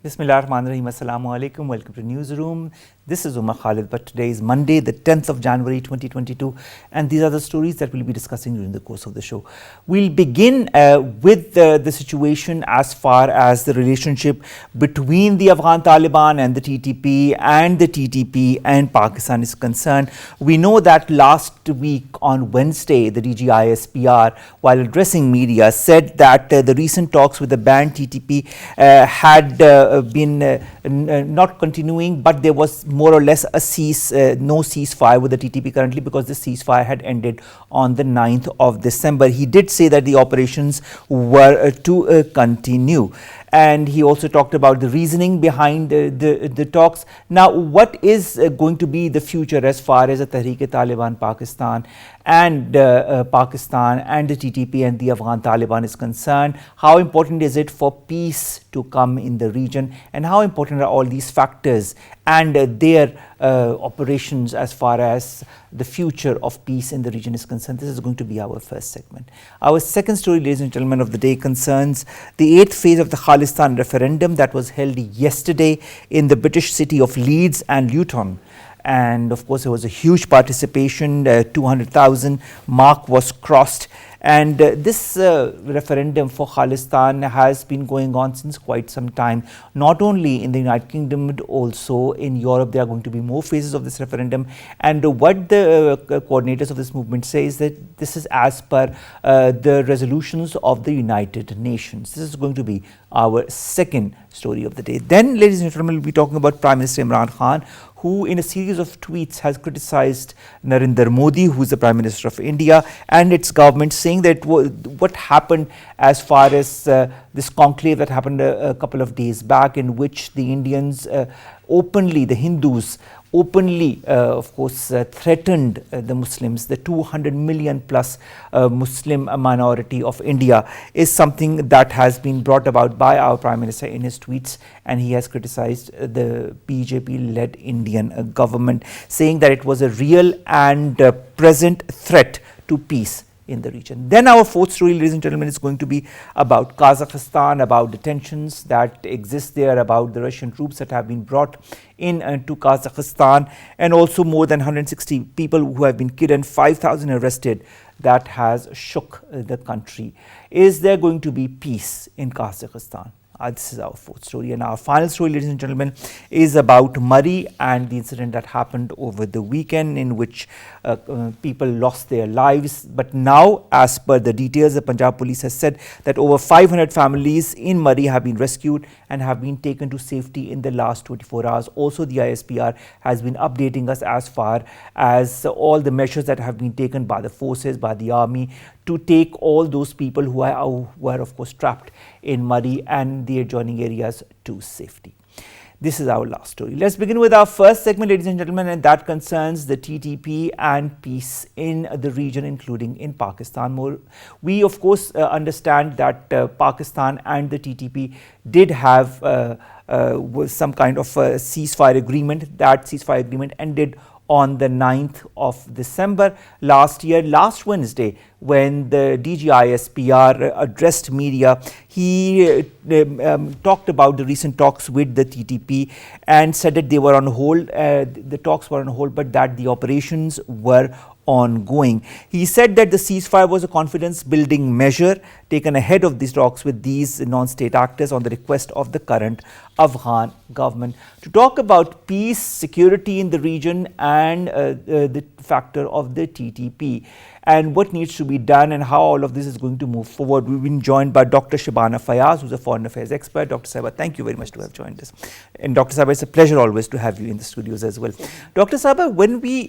Bismillahirrahmanirrahim. Assalamu alaikum. Welcome to Newsroom. This is Umar Khalid, but today is Monday, the 10th of January 2022, and these are the stories that we'll be discussing during the course of the show. We'll begin with the situation as far as the relationship between the Afghan Taliban and the TTP and Pakistan is concerned. We know that last week on Wednesday, the DGISPR, while addressing media, said that the recent talks with the banned TTP had been not continuing, but there was more or less a no ceasefire with the TTP currently, because the ceasefire had ended on the 9th of December. He did say that the operations were to continue, and he also talked about the reasoning behind the talks. Now, what is going to be the future as far as the Tehreek-e-Taliban Pakistan and the TTP and the Afghan Taliban is concerned? How important is it for peace to come in the region, and how important are all these factors and their operations as far as the future of peace in the region is concerned? This is going to be our first segment. Our second story, ladies and gentlemen, of the day concerns the 8th phase of the Khalistan Referendum that was held yesterday in the British city of Leeds and Luton. And of course, there was a huge participation. 200,000 mark was crossed. And this referendum for Khalistan has been going on since quite some time, not only in the United Kingdom but also in Europe. There are going to be more phases of this referendum. And what the coordinators of this movement say is that this is as per the resolutions of the United Nations. This is going to be our second story of the day. Then, ladies and gentlemen, we'll be talking about Prime Minister Imran Khan, who in a series of tweets has criticized Narendra Modi, who is the Prime Minister of India, and its government, saying that what happened as far as this conclave that happened a couple of days back, in which the Indians openly, the Hindus, openly, of course, threatened the Muslims, the 200 million plus Muslim minority of India, is something that has been brought about by our Prime Minister in his tweets, and he has criticized the BJP-led Indian government, saying that it was a real and present threat to peace in the region. Then our fourth story, ladies and gentlemen, is going to be about Kazakhstan, about the tensions that exist there, about the Russian troops that have been brought in to Kazakhstan, and also more than 160 people who have been killed and 5,000 arrested. That has shook the country. Is there going to be peace in Kazakhstan? This is our fourth story. And our final story, ladies and gentlemen, is about Murree and the incident that happened over the weekend, in which people lost their lives. But now, as per the details, the Punjab police has said that over 500 families in Murree have been rescued and have been taken to safety in the last 24 hours. Also, the ISPR has been updating us as far as all the measures that have been taken by the forces, by the army, to take all those people who are of course trapped in Murree and the adjoining areas to safety. This is our last story. Let's begin with our first segment, ladies and gentlemen, and that concerns the TTP and peace in the region, including in Pakistan. We of course understand that Pakistan and the TTP did have some kind of a ceasefire agreement. That ceasefire agreement ended on the 9th of December last year. Last Wednesday, when the DGISPR addressed media, he talked about the recent talks with the TTP and said that they were on hold, the talks were on hold, but that the operations were ongoing. He said that the ceasefire was a confidence building measure taken ahead of these talks with these non-state actors on the request of the current Afghan government. To talk about peace, security in the region, and the factor of the TTP, and what needs to be done and how all of this is going to move forward, we've been joined by Dr. Shabana Fayyaz, who's a foreign affairs expert. Dr. Saba, thank you very much to have joined us. And Dr. Saba, it's a pleasure always to have you in the studios as well. Dr. Saba, when we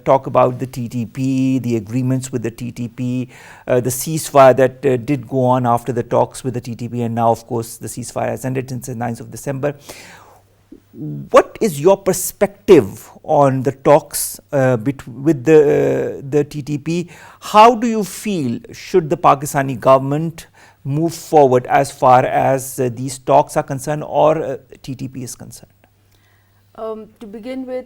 talk about the TTP, the agreements with the TTP, the ceasefire that did go on after the talks with the TTP, and now of course the ceasefire has ended since the 9th of December, what is your perspective on the talks with the TTP? How do you feel should the Pakistani government move forward as far as these talks are concerned, or TTP is concerned? To begin with,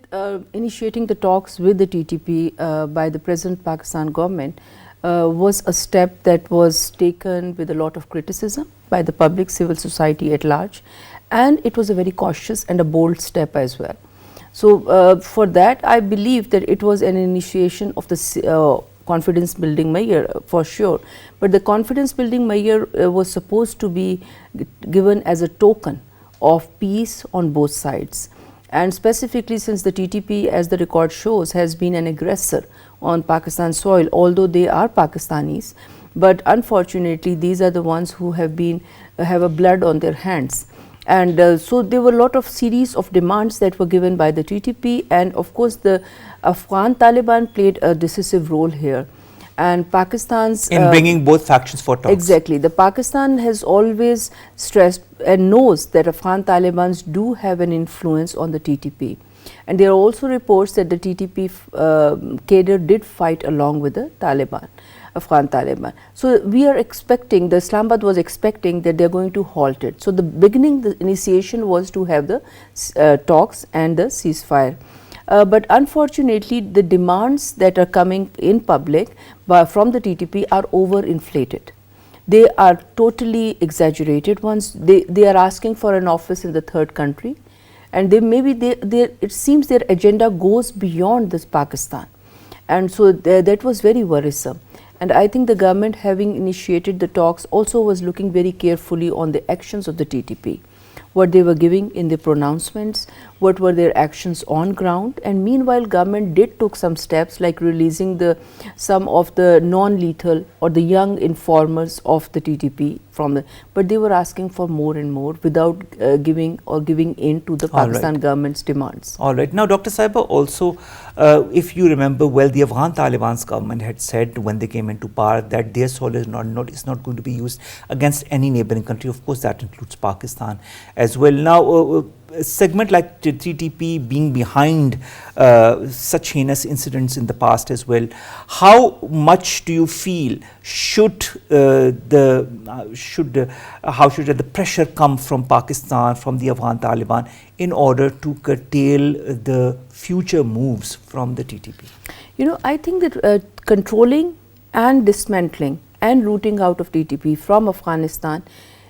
initiating the talks with the TTP by the present Pakistan government was a step that was taken with a lot of criticism by the public, civil society at large, and it was a very cautious and a bold step as well. So, for that I believe that it was an initiation of the confidence building measure for sure, but the confidence building measure was supposed to be given as a token of peace on both sides, and specifically since the TTP, as the record shows, has been an aggressor on Pakistan soil, although they are Pakistanis, but unfortunately these are the ones who have a blood on their hands. And so there were a lot of series of demands that were given by the TTP, and of course the Afghan Taliban played a decisive role here, and Pakistan's in bringing both factions for talks. Exactly. The Pakistan has always stressed and knows that Afghan Talibans do have an influence on the TTP, and there are also reports that the TTP cadre did fight along with the Taliban. Afghan Taliban. So, we are expecting, the Islamabad was expecting that they are going to halt it. So, the initiation was to have the talks and the ceasefire. But unfortunately, the demands that are coming in public from the TTP are overinflated. They are totally exaggerated ones. They are asking for an office in the third country, and it seems their agenda goes beyond this Pakistan, and so that was very worrisome. And I think the government, having initiated the talks, also was looking very carefully on the actions of the TTP, what they were giving in the pronouncements, what were their actions on ground, and meanwhile government did took some steps like releasing some of the non-lethal or the young informers of the TTP but they were asking for more and more without giving in to the Pakistan government's demands. All right. Now, Dr. Saiba, also, if you remember well, the Afghan Taliban's government had said when they came into power that their soil is not going to be used against any neighboring country. Of course, that includes Pakistan as well. Now, a segment like TTP being behind such heinous incidents in the past as well, how much do you feel should the pressure come from Pakistan, from the Afghan Taliban, in order to curtail the future moves from the TTP? You know, I think that controlling and dismantling and rooting out of TTP from Afghanistan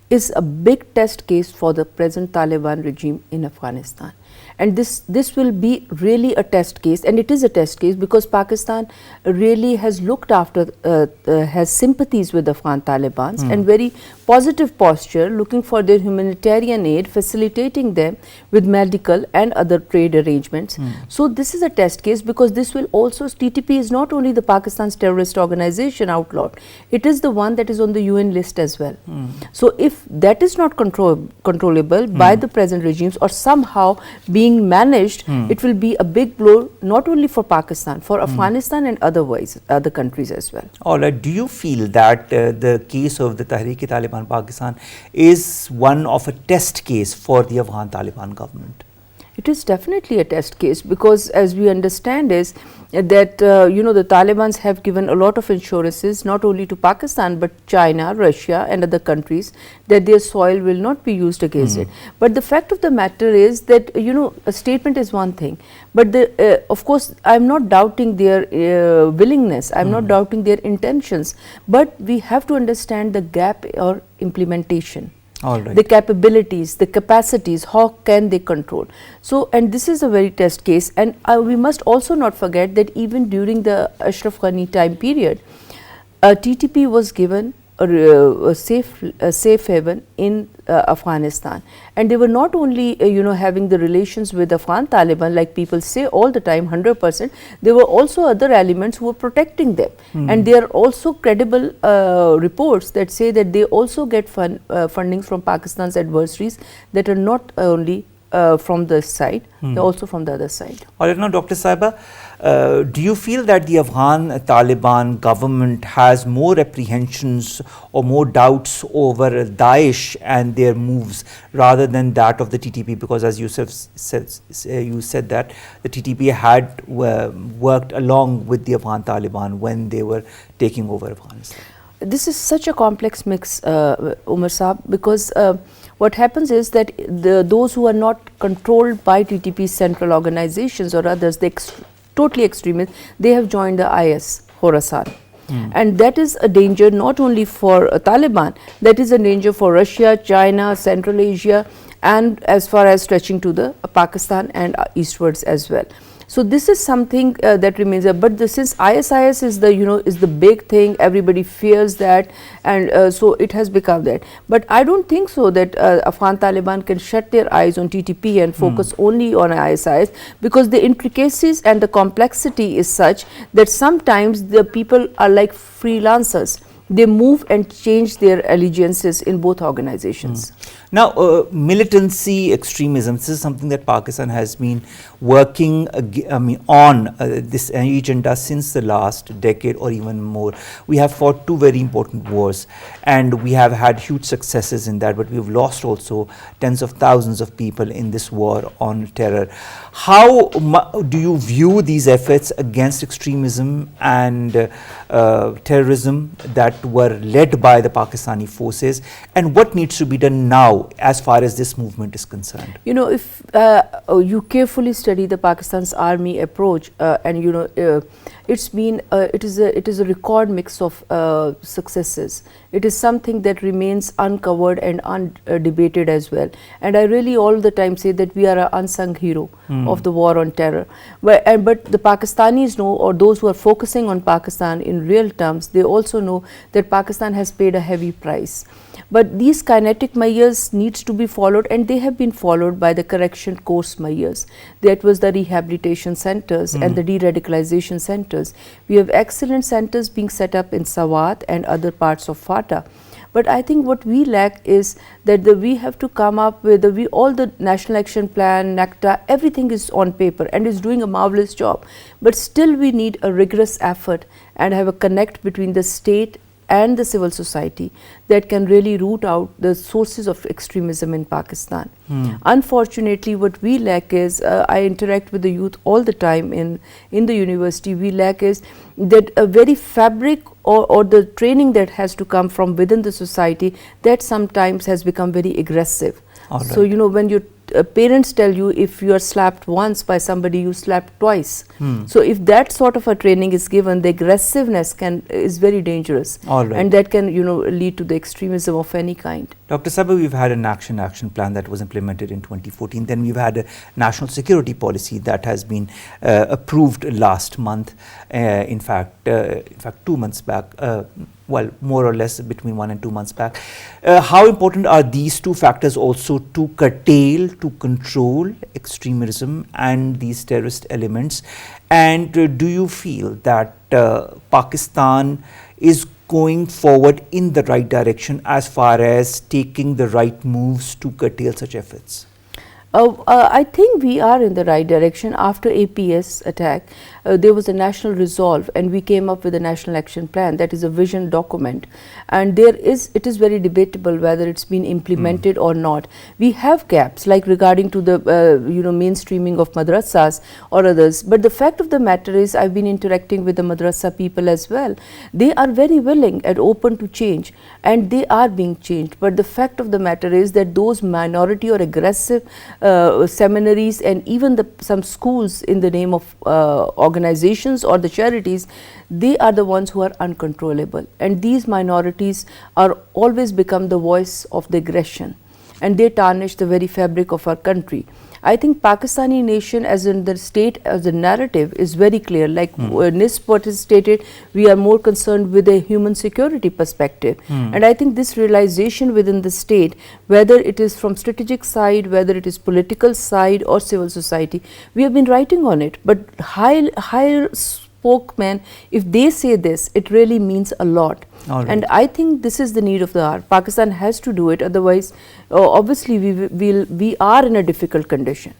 is a big test case for the present Taliban regime in Afghanistan. And this will be really a test case, and it is a test case because Pakistan really has looked after, has sympathies with Afghan Talibans and very positive posture, looking for their humanitarian aid, facilitating them with medical and other trade arrangements. So this is a test case because this will also, TTP is not only the Pakistan's terrorist organization outlawed, it is the one that is on the UN list as well. So if that is not controllable by the present regimes or somehow being managed, it will be a big blow not only for Pakistan, for Afghanistan and other countries as well. All right. Do you feel that the case of the Tehreek-e-Taliban Pakistan is one of a test case for the Afghan Taliban government? It is definitely a test case because, as we understand, is that the Talibans have given a lot of assurances not only to Pakistan but China, Russia and other countries that their soil will not be used against it. But the fact of the matter is that a statement is one thing, but of course I am not doubting their willingness, I am not doubting their intentions, but we have to understand the gap or implementation. All right. The capabilities, the capacities, how can they control? So, and this is a very test case, and we must also not forget that even during the Ashraf Ghani time period, TTP was given a safe haven in Afghanistan, and they were not only having the relations with Afghan Taliban like people say all the time 100%, there were also other elements who were protecting them, and there are also credible reports that say that they also get funding from Pakistan's adversaries that are not only from this side, they are also from the other side. All right. Now, Dr. Saiba, do you feel that the Afghan Taliban government has more apprehensions or more doubts over Daesh and their moves rather than that of the TTP? Because as you said that the TTP had worked along with the Afghan Taliban when they were taking over Afghanistan. This is such a complex mix, Umar Saab, because what happens is that those who are not controlled by TTP's central organizations or others, they totally extremists, they have joined the IS, Khorasan. And that is a danger not only for Taliban, that is a danger for Russia, China, Central Asia and as far as stretching to the Pakistan and eastwards as well. So this is something that remains there, but since ISIS is the is the big thing, everybody fears that, and so it has become that. But I don't think so that Afghan Taliban can shut their eyes on TTP and focus only on ISIS, because the intricacies and the complexity is such that sometimes the people are like freelancers. They move and change their allegiances in both organizations. Now, militancy extremism, this is something that Pakistan has been working on this agenda since the last decade or even more. We have fought 2 very important wars, and we have had huge successes in that, but we have lost also tens of thousands of people in this war on terror. How do you view these efforts against extremism and terrorism that were led by the Pakistani forces, and what needs to be done now as far as this movement is concerned? You know, if you carefully study the Pakistan's army approach, and it's been it is a record mix of successes. It is something that remains uncovered and undebated as well. And I really all the time say that we are an unsung hero of the war on terror. But the Pakistanis know, or those who are focusing on Pakistan in real terms, they also know that Pakistan has paid a heavy price. But these kinetic measures needs to be followed, and they have been followed by the correction course measures. That was the rehabilitation centers and the de-radicalization centers. We have excellent centers being set up in Sawat and other parts of FATA. But I think what we lack is that we have to come up with all the National Action Plan, NACTA, everything is on paper and is doing a marvelous job. But still we need a rigorous effort and have a connect between the state and the civil society that can really root out the sources of extremism in Pakistan. Unfortunately, what we lack is, I interact with the youth all the time in the university, we lack is that a very fabric or the training that has to come from within the society that sometimes has become very aggressive. So, you know, when your parents tell you if you are slapped once by somebody, you slapped twice. So if that sort of a training is given, the aggressiveness is very dangerous, and that can lead to the extremism of any kind. Dr. Sabah, we've had an action plan that was implemented in 2014. Then we've had a national security policy that has been approved last month. In fact, 2 months back. Well, more or less between 1 and 2 months back. How important are these 2 factors also to curtail, to control extremism and these terrorist elements? And do you feel that Pakistan is going forward in the right direction as far as taking the right moves to curtail such efforts? I think we are in the right direction. After APS attack, there was a national resolve, and we came up with a national action plan that is a vision document, and it is very debatable whether it's been implemented or not. We have gaps like regarding to the mainstreaming of madrasas or others, but the fact of the matter is, I've been interacting with the madrasa people as well. They are very willing and open to change, and they are being changed, but the fact of the matter is that those minority or aggressive seminaries and even some schools in the name of organizations or the charities, they are the ones who are uncontrollable, and these minorities are always become the voice of the aggression, and they tarnish the very fabric of our country. I think Pakistani nation as in the state as a narrative is very clear. Like NISP what is stated, we are more concerned with a human security perspective. And I think this realization within the state, whether it is from strategic side, whether it is political side or civil society, we have been writing on it. But higher spokesmen, if they say this, it really means a lot. And I think this is the need of the hour. Pakistan has to do it, otherwise obviously we are in a difficult condition.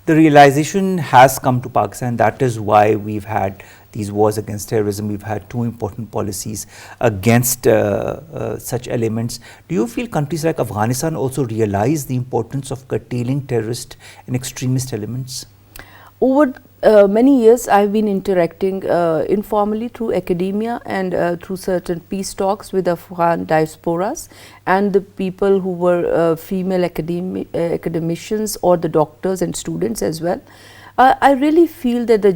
The realization has come to Pakistan. That is why we've had these wars against terrorism. We've had 2 important policies against such elements. Do you feel countries like Afghanistan also realize the importance of curtailing terrorist and extremist elements? Over many years, I've been interacting informally through academia and through certain peace talks with Afghan diasporas and the people who were female academicians or the doctors and students as well. I really feel that the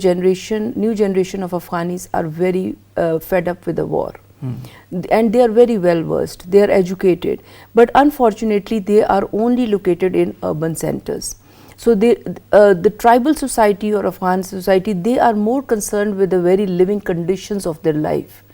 new generation of Afghanis are very fed up with the war. And they are very well versed, they are educated, but unfortunately they are only located in urban centers. So the tribal society or Afghan society, they are more concerned with the very living conditions of their life.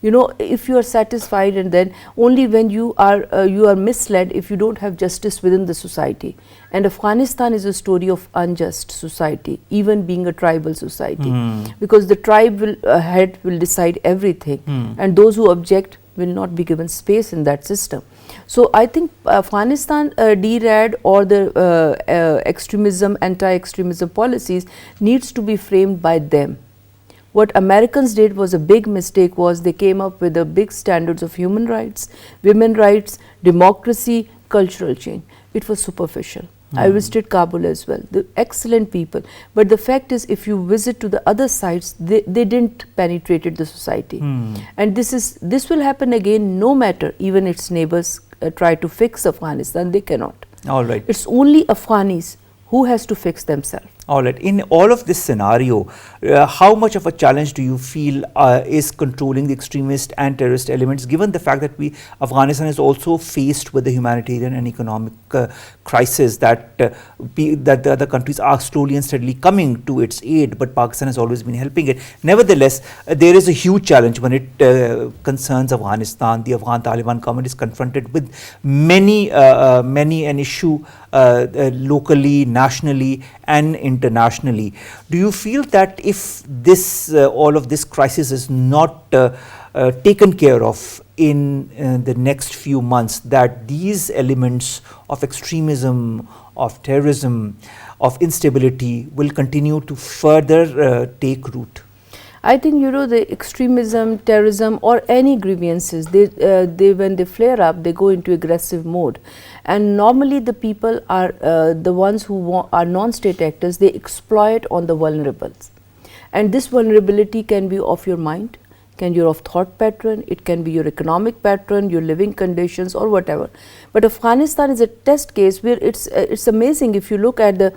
You know, if you are satisfied, and then only when you are misled if you don't have justice within the society. And Afghanistan is a story of unjust society, even being a tribal society, because the tribe head will decide everything, and those who object will not be given space in that system. So I think Afghanistan DRAD or the extremism, anti-extremism policies needs to be framed by them. What Americans did was a big mistake, was they came up with the big standards of human rights, women rights, democracy, cultural change. It was superficial. I visited Kabul as well. The excellent people. But the fact is, if you visit to the other sites, they didn't penetrated the society. And this will happen again, no matter even its neighbors try to fix Afghanistan, they cannot. All right. It's only Afghanis who has to fix themselves. All right. In all of this scenario, how much of a challenge do you feel is controlling the extremist and terrorist elements, given the fact that Afghanistan is also faced with the humanitarian and economic crisis that the other countries are slowly and steadily coming to its aid, but Pakistan has always been helping it. Nevertheless, there is a huge challenge when it concerns Afghanistan. The Afghan Taliban government is confronted with many an issue locally, nationally, and internationally. Do you feel that if this all of this crisis is not taken care of in the next few months, that these elements of extremism, of terrorism, of instability will continue to further take root? I think, you know, the extremism, terrorism, or any grievances, they when they flare up, they go into aggressive mode. And normally the people are the ones who are non-state actors. They exploit on the vulnerables. And this vulnerability can be of your mind, can be your of thought pattern, it can be your economic pattern, your living conditions, or whatever. But Afghanistan is a test case where it's amazing. If you look at the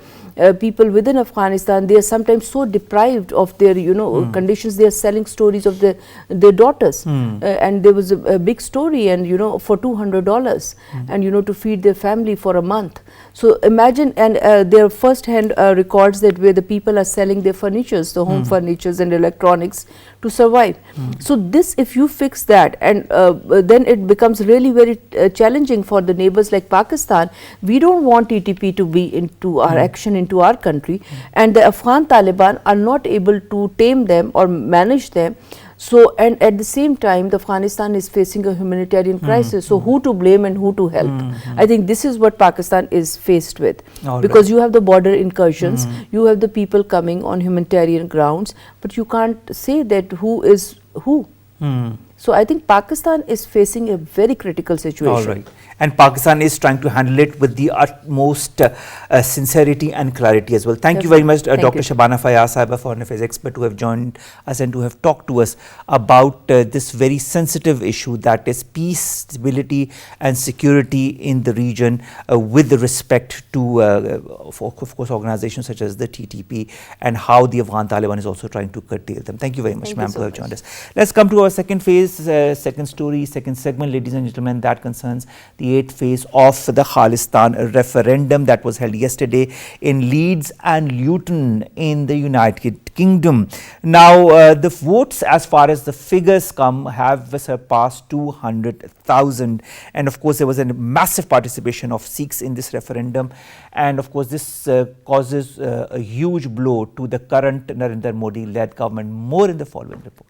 people within Afghanistan, they are sometimes so deprived of their, you know, conditions. They are selling stories of their daughters, and there was a big story, and you know, for $200, and you know, to feed their family for a month. So imagine, and their first-hand records that where the people are selling their furnitures, the home furnitures and electronics, to survive. So this, if you fix that, and then it becomes really very challenging for the neighbors like Pakistan. We don't want TTP to be into our action into our country, and the Afghan Taliban are not able to tame them or manage them. So, and at the same time, the Afghanistan is facing a humanitarian crisis. So, who to blame and who to help? I think this is what Pakistan is faced with. Because you have the border incursions, you have the people coming on humanitarian grounds, but you can't say that who is who. So, I think Pakistan is facing a very critical situation. All right. And Pakistan is trying to handle it with the utmost sincerity and clarity as well. Thank you very much, Dr. Shabana Fayyaz, Cyber Foreign Affairs expert, who have joined us and who have talked to us about this very sensitive issue, that is peace, stability and security in the region, with respect to, of course, organizations such as the TTP, and how the Afghan Taliban is also trying to curtail them. Thank you very much, ma'am, for having joined us. Let's come to our second phase, second story, second segment, ladies and gentlemen, that concerns the 8th phase of the Khalistan Referendum that was held yesterday in Leeds and Luton in the United Kingdom. Now, the votes, as far as the figures come, have surpassed 200,000, and of course there was a massive participation of Sikhs in this referendum, and of course this causes a huge blow to the current Narendra Modi-led government. More in the following report.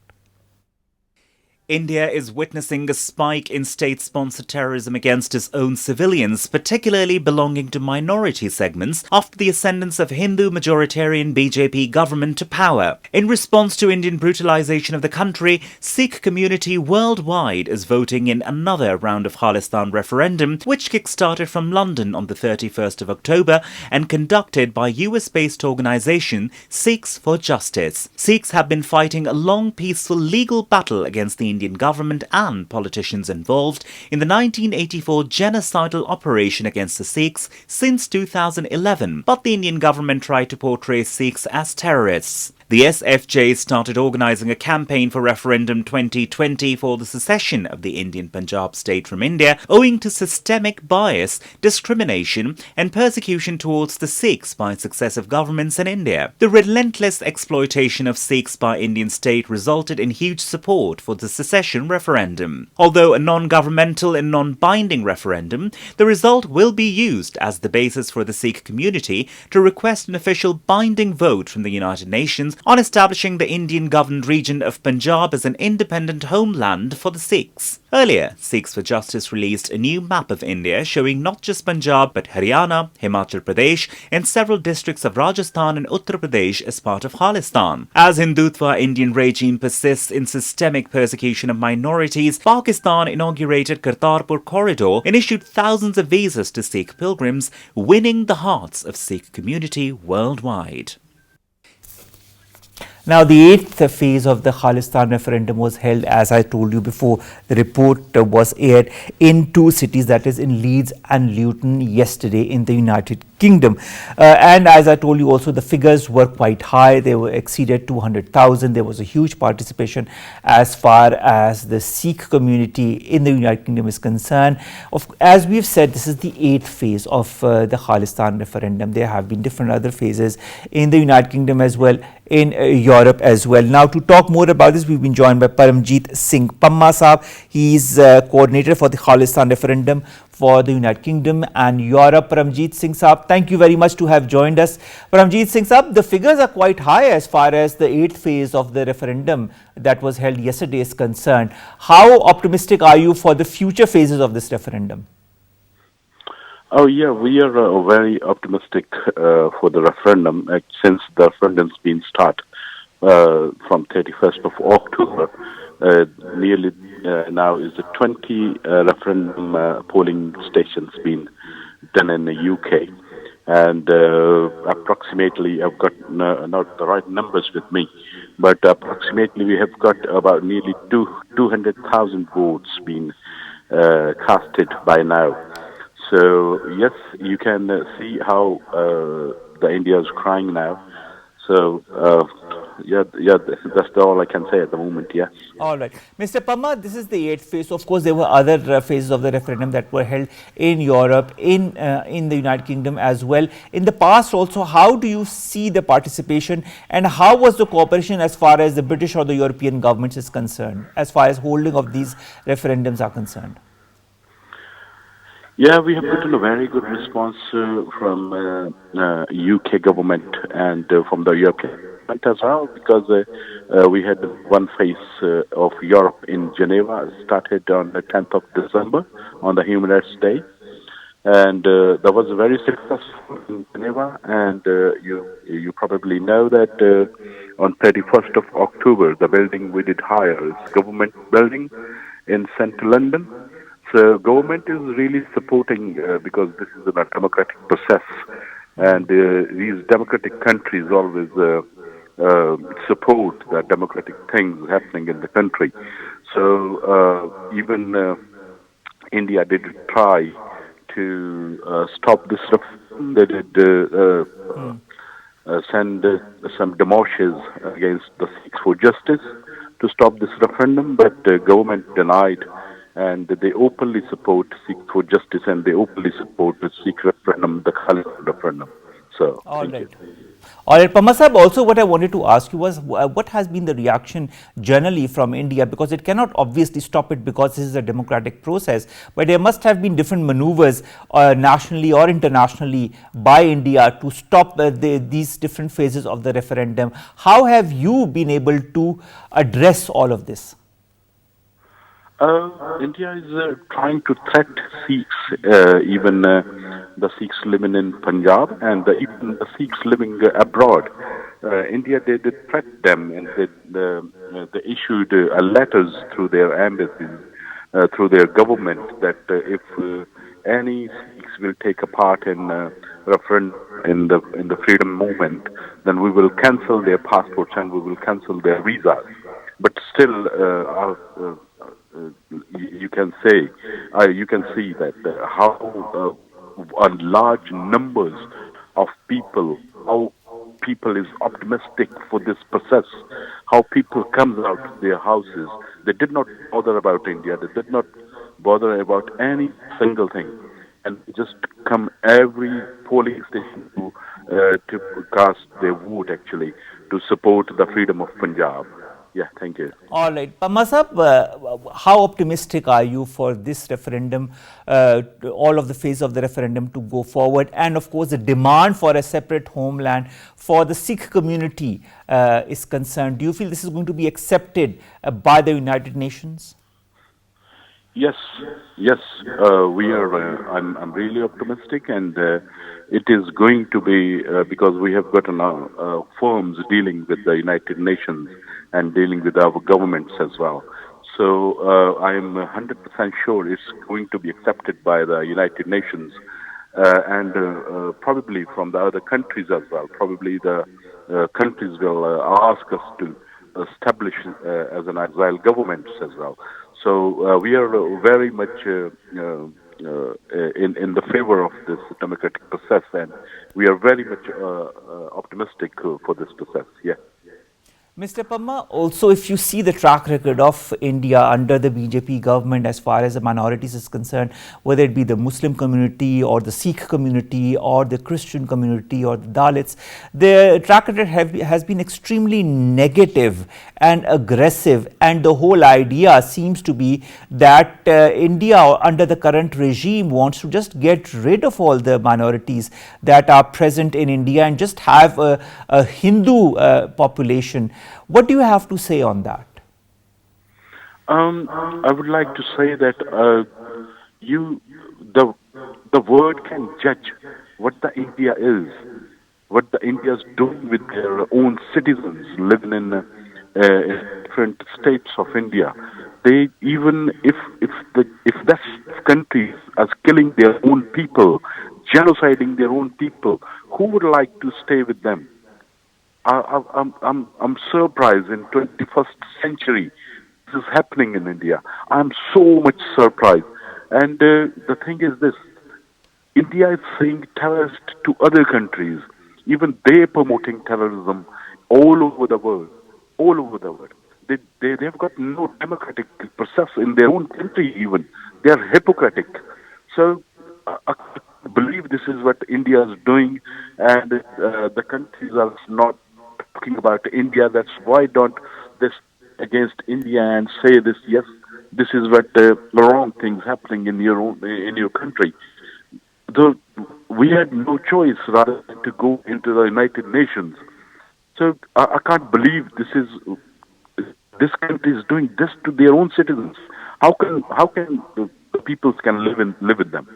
India is witnessing a spike in state-sponsored terrorism against its own civilians, particularly belonging to minority segments, after the ascendance of Hindu majoritarian BJP government to power. In response to Indian brutalization of the country, Sikh community worldwide is voting in another round of Khalistan referendum, which kick-started from London on the 31st of October and conducted by US-based organisation Sikhs for Justice. Sikhs have been fighting a long, peaceful legal battle against the Indian government and politicians involved in the 1984 genocidal operation against the Sikhs since 2011, but the Indian government tried to portray Sikhs as terrorists. The SFJ started organising a campaign for referendum 2020 for the secession of the Indian Punjab state from India, owing to systemic bias, discrimination and persecution towards the Sikhs by successive governments in India. The relentless exploitation of Sikhs by Indian state resulted in huge support for the secession referendum. Although a non-governmental and non-binding referendum, the result will be used as the basis for the Sikh community to request an official binding vote from the United Nations on establishing the Indian-governed region of Punjab as an independent homeland for the Sikhs. Earlier, Sikhs for Justice released a new map of India showing not just Punjab but Haryana, Himachal Pradesh and several districts of Rajasthan and Uttar Pradesh as part of Khalistan. As Hindutva Indian regime persists in systemic persecution of minorities, Pakistan inaugurated Kartarpur corridor and issued thousands of visas to Sikh pilgrims, winning the hearts of Sikh community worldwide. Now, the 8th phase of the Khalistan referendum was held, as I told you before. The report was aired in two cities, that is in Leeds and Luton, yesterday in the United Kingdom. And as I told you also, the figures were quite high. They were exceeded 200,000. There was a huge participation as far as the Sikh community in the United Kingdom is concerned. As we've said, this is the 8th phase of the Khalistan referendum. There have been different other phases in the United Kingdom as well, in Europe as well. Now, to talk more about this, we've been joined by Paramjeet Singh Pamma Saab. He's coordinator for the Khalistan referendum for the United Kingdom and Europe. Paramjeet Singh Saab, thank you very much to have joined us. Paramjeet Singh Saab, the figures are quite high as far as the 8th phase of the referendum that was held yesterday is concerned. How optimistic are you for the future phases of this referendum? Oh yeah, we are very optimistic for the referendum since the referendum's been started from 31st of October. Nearly now is the 20 referendum polling stations been done in the UK, and approximately, I've got not the right numbers with me, but approximately we have got about nearly 200,000 votes being casted by now. So yes, you can see how the India is crying now. So yeah, that's all I can say at the moment. Yeah. All right, Mr. Pamma, this is the 8th phase. Of course, there were other phases of the referendum that were held in Europe, in the United Kingdom as well. In the past, also, how do you see the participation, and how was the cooperation as far as the British or the European governments is concerned, as far as holding of these referendums are concerned? Yeah, we have gotten a very good response from UK government and from the European government as well, because we had one phase of Europe in Geneva, started on the 10th of December on the Human Rights Day, and that was very successful in Geneva. And you probably know that on 31st of October, the building we did hire is government building in central London. So government is really supporting because this is a democratic process, and these democratic countries always support the democratic things happening in the country. So even India did try to stop this referendum. They did send some demarches against the Sikhs for Justice to stop this referendum, but the government denied. And they openly support Sikh for Justice, and they openly support the Sikh referendum, the Khalistan referendum. So, all right. All right, Pamma Sahib, also what I wanted to ask you was what has been the reaction generally from India, because it cannot obviously stop it because this is a democratic process, but there must have been different maneuvers nationally or internationally by India to stop these different phases of the referendum. How have you been able to address all of this? India is trying to threat Sikhs, even the Sikhs living in Punjab and even the Sikhs living abroad. India did threat them, and they issued letters through their embassies, through their government, that if any Sikhs will take a part in referendum in the freedom movement, then we will cancel their passports and we will cancel their visas. But still, you can see that how large numbers of people, how people is optimistic for this process. How people comes out of their houses. They did not bother about India. They did not bother about any single thing, and just come every polling station to cast their vote actually to support the freedom of Punjab. Yeah, thank you. All right. Pamma sahab, how optimistic are you for this referendum, all of the phase of the referendum to go forward, and of course the demand for a separate homeland for the Sikh community is concerned? Do you feel this is going to be accepted by the United Nations? Yes, yes, we are. I'm really optimistic, and it is going to be because we have got firms dealing with the United Nations and dealing with our governments as well. So I am 100% sure it's going to be accepted by the United Nations and probably from the other countries as well. Probably the countries will ask us to establish as an exile governments as well. So we are very much in the favor of this democratic process, and we are very much optimistic for this process. Yeah. Mr. Pamma, also if you see the track record of India under the BJP government as far as the minorities is concerned, whether it be the Muslim community or the Sikh community or the Christian community or the Dalits, the track record has been extremely negative and aggressive, and the whole idea seems to be that India under the current regime wants to just get rid of all the minorities that are present in India and just have a Hindu population. What do you have to say on that? I would like to say that the world can judge what the India is, what the India is doing with their own citizens living in different states of India. They even if that country is killing their own people, genociding their own people, who would like to stay with them? I'm surprised in 21st century this is happening in India. I'm so much surprised. And the thing is this, India is saying terrorist to other countries. Even they promoting terrorism all over the world. All over the world. They've got no democratic process in their own country even. They are hypocritic. So I believe this is what India is doing, and the countries are not talking about India. That's why don't this against India and say this? Yes, this is what wrong things happening in your country. Though we had no choice rather than to go into the United Nations. So I can't believe this country is doing this to their own citizens. How can the people can live with them?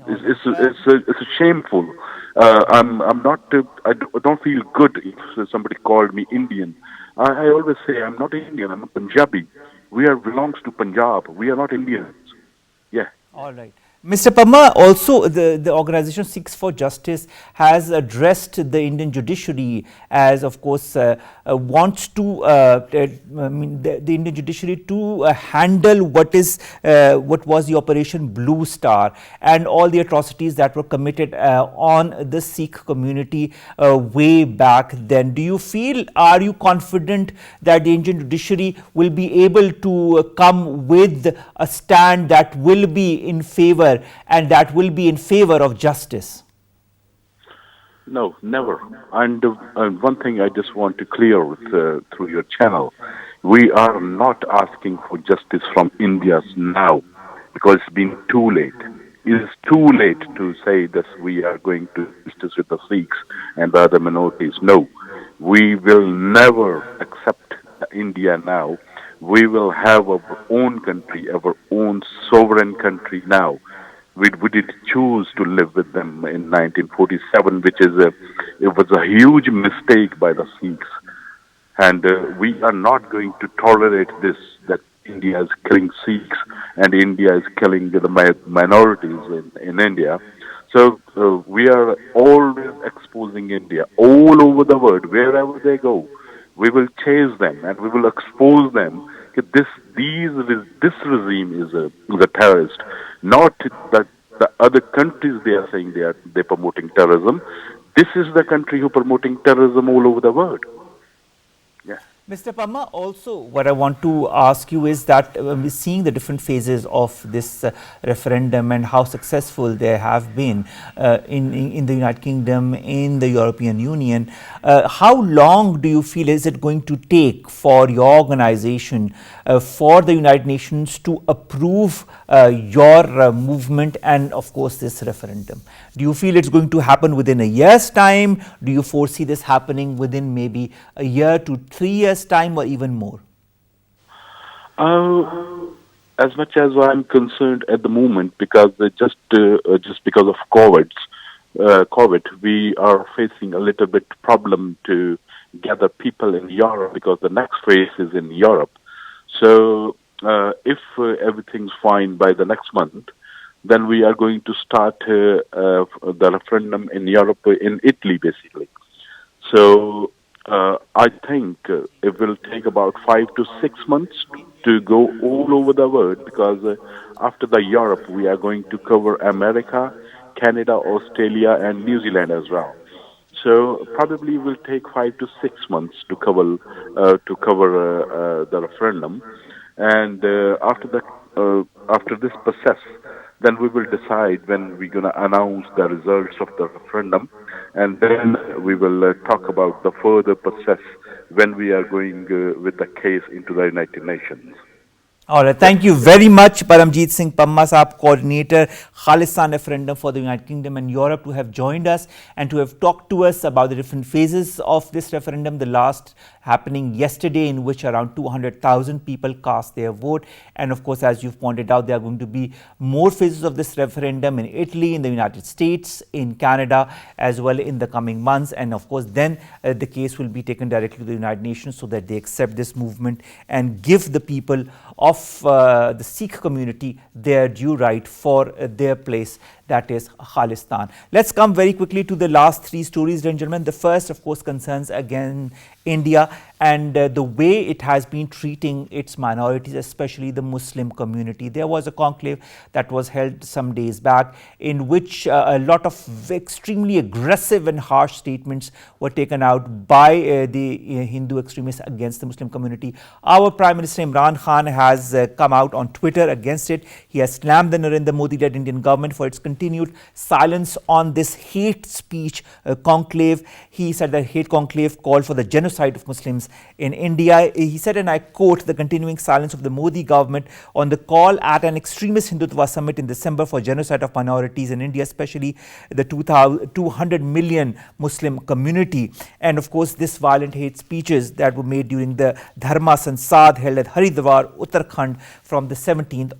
It's shameful. I'm not. I don't feel good if somebody called me Indian. I always say I'm not Indian. I'm a Punjabi. We belongs to Punjab. We are not Indians. Yeah. All right. Mr. Pamma, also the organization Sikhs for Justice has addressed the Indian judiciary as, of course, wants to the Indian judiciary to handle what was the Operation Blue Star and all the atrocities that were committed on the Sikh community way back then. Are you confident that the Indian judiciary will be able to come with a stand that will be in favor and that will be in favor of justice? No, never. And one thing I just want to clear with, through your channel, we are not asking for justice from India now because it's been too late. It is too late to say that we are going to justice with the Sikhs and the other minorities. No, we will never accept India now. We will have our own country, our own sovereign country now. We did choose to live with them in 1947, which it was a huge mistake by the Sikhs. And we are not going to tolerate this, that India is killing Sikhs and India is killing the minorities in India. So we are always exposing India all over the world, wherever they go. We will chase them and we will expose them. This regime is a terrorist, not that the other countries they are saying they're promoting terrorism. this is the country who promoting terrorism all over the world. Yeah. Mr. Pamma, also what I want to ask you is that when we're seeing the different phases of this referendum and how successful they have been in the United Kingdom, in the European Union, how long do you feel is it going to take for your organization, for the United Nations to approve your movement and of course this referendum? Do you feel it's going to happen within a year's time? Do you foresee this happening within maybe a year to 3 years time or even more? As much as I'm concerned at the moment, because just because of COVID, we are facing a little bit problem to gather people in Europe because the next phase is in Europe. So if everything's fine by the next month, then we are going to start the referendum in Europe, in Italy, basically. So I think it will take about 5 to 6 months to go all over the world, because after the Europe, we are going to cover America, Canada, Australia, and New Zealand as well. So probably will take 5 to 6 months to cover the referendum, and after this process, then we will decide when we're going to announce the results of the referendum, and then we will talk about the further process when we are going with the case into the United Nations. All right, thank you very much, Paramjeet Singh Pamma Saab, Coordinator, Khalistan Referendum for the United Kingdom and Europe, to have joined us and to have talked to us about the different phases of this referendum, the last happening yesterday, in which around 200,000 people cast their vote. And of course, as you've pointed out, there are going to be more phases of this referendum in Italy, in the United States, in Canada, as well in the coming months. And of course, then the case will be taken directly to the United Nations so that they accept this movement and give the people of the Sikh community their due right for their place, that is Khalistan. Let's come very quickly to the last three stories, ladies and gentlemen. The first, of course, concerns again India and the way it has been treating its minorities, especially the Muslim community. There was a conclave that was held some days back in which a lot of extremely aggressive and harsh statements were taken out by the Hindu extremists against the Muslim community. Our Prime Minister Imran Khan has come out on Twitter against it. He has slammed the Narendra Modi-led Indian government for its continued silence on this hate speech conclave. He said that hate conclave called for the genocide of Muslims in India. He said, and I quote, "The continuing silence of the Modi government on the call at an extremist Hindutva summit in December for genocide of minorities in India, especially the 200 million Muslim community." And of course, this violent hate speeches that were made during the Dharma Sansad held at Haridwar, Uttarakhand from the 17th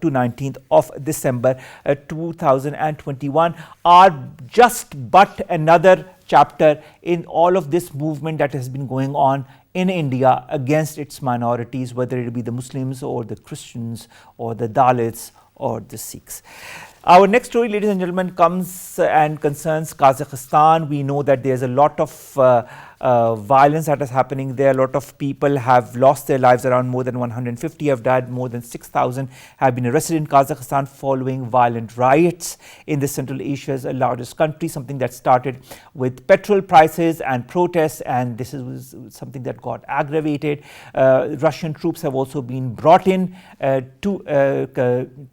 to 19th of December 2021 are just but another chapter in all of this movement that has been going on in India against its minorities, whether it be the Muslims or the Christians or the Dalits or the Sikhs. Our next story, ladies and gentlemen, comes and concerns Kazakhstan. We know that there's a lot of violence that is happening there. A lot of people have lost their lives. Around more than 150 have died. More than 6,000 have been arrested in Kazakhstan following violent riots in the Central Asia's largest country, something that started with petrol prices and protests, and this is something that got aggravated. Russian troops have also been brought in to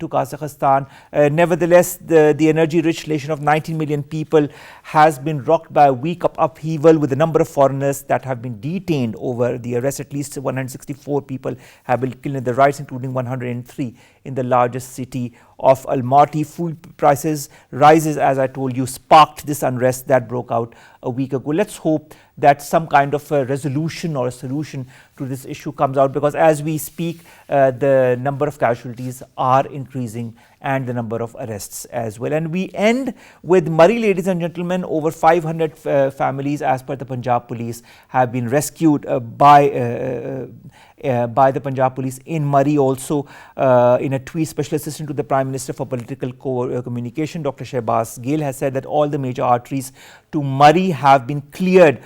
Kazakhstan. Nevertheless, the energy-rich nation of 19 million people has been rocked by a week of upheaval, with a number of foreigners that have been detained over the arrest. At least 164 people have been killed in the riots, including 103 in the largest city of Almaty. Food prices rises, as I told you, sparked this unrest that broke out a week ago. Let's hope that some kind of a resolution or a solution to this issue comes out, because as we speak, the number of casualties are increasing and the number of arrests as well. And we end with Murree, ladies and gentlemen. Over 500 families, as per the Punjab police, have been rescued by the Punjab police in Murree. Also, in a tweet, Special Assistant to the Prime Minister for Political Communication, Dr. Shahbaz Gill, has said that all the major arteries to Murree have been cleared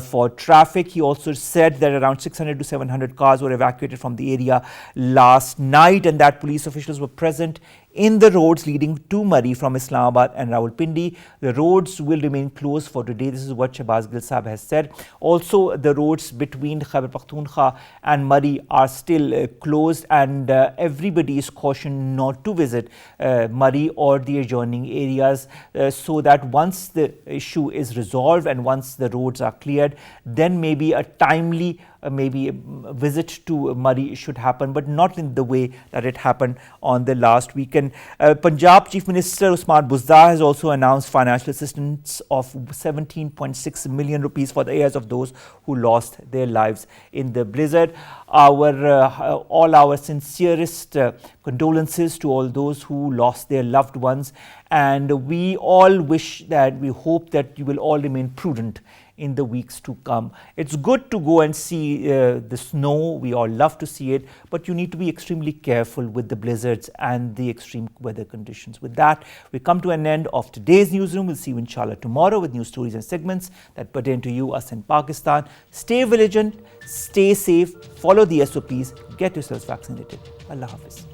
for traffic. He also said that around 600 to 700 cars were evacuated from the area last night, and that police officials were present in the roads leading to Murree from Islamabad and Rawalpindi. The roads will remain closed for today. This is what Shahbaz Gill Sahab has said. Also, the roads between Khyber Pakhtunkhwa and Murree are still closed, and everybody is cautioned not to visit Murree or the adjoining areas, so that once the issue is resolved and once the roads are cleared, then maybe a timely maybe a visit to Murree should happen, but not in the way that it happened on the last weekend. Punjab Chief Minister Usman Buzdar has also announced financial assistance of 17.6 million rupees for the heirs of those who lost their lives in the blizzard. All our sincerest condolences to all those who lost their loved ones, and we all wish that, we hope that you will all remain prudent in the weeks to come. It's good to go and see the snow. We all love to see it, but you need to be extremely careful with the blizzards and the extreme weather conditions. With that, we come to an end of today's newsroom. We'll see you inshallah tomorrow with news stories and segments that pertain to you, us in Pakistan. Stay vigilant, stay safe, follow the SOPs, get yourselves vaccinated. Allah Hafiz.